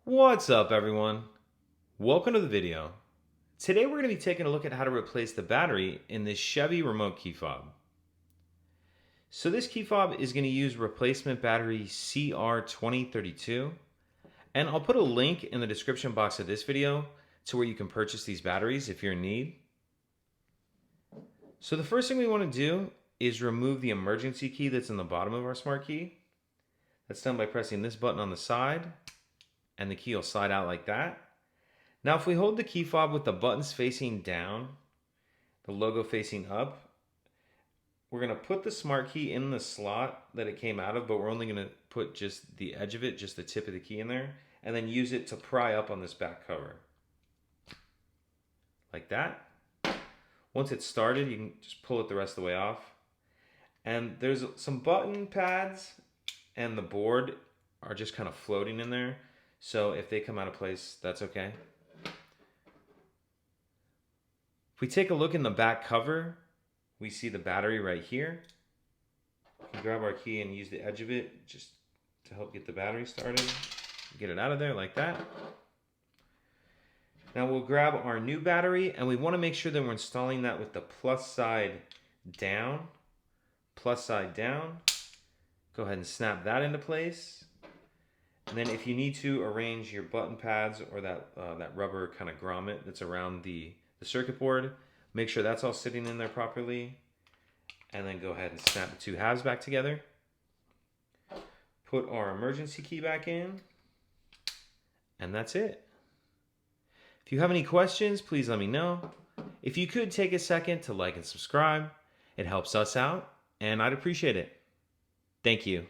What's up, everyone? Welcome to the video. Today we're going to be taking a look at how to replace the battery in this Chevy remote key fob. So this key fob is going to use replacement battery CR2032, and I'll put a link in the description box of this video to where you can purchase these batteries if you're in need. So the first thing we want to do is remove the emergency key that's in the bottom of our smart key. That's done by pressing this button on the side, and the key will slide out like that. Now if we hold the key fob with the buttons facing down, the logo facing up, we're going to put the smart key in the slot that it came out of, but we're only going to put just the edge of it, just the tip of the key in there, and then use it to pry up on this back cover. Like that. Once it's started, you can just pull it the rest of the way off. And there's some button pads, and the board are just kind of floating in there. So if they come out of place, that's okay. If we take a look in the back cover, we see the battery right here. We can grab our key and use the edge of it just to help get the battery started. Get it out of there like that. Now we'll grab our new battery, and we want to make sure that we're installing that with the plus side down. Plus side down. Go ahead and snap that into place. And then if you need to arrange your button pads or that rubber kind of grommet that's around the circuit board, make sure that's all sitting in there properly. And then go ahead and snap the two halves back together. Put our emergency key back in. And that's it. If you have any questions, please let me know. If you could take a second to like and subscribe, it helps us out, and I'd appreciate it. Thank you.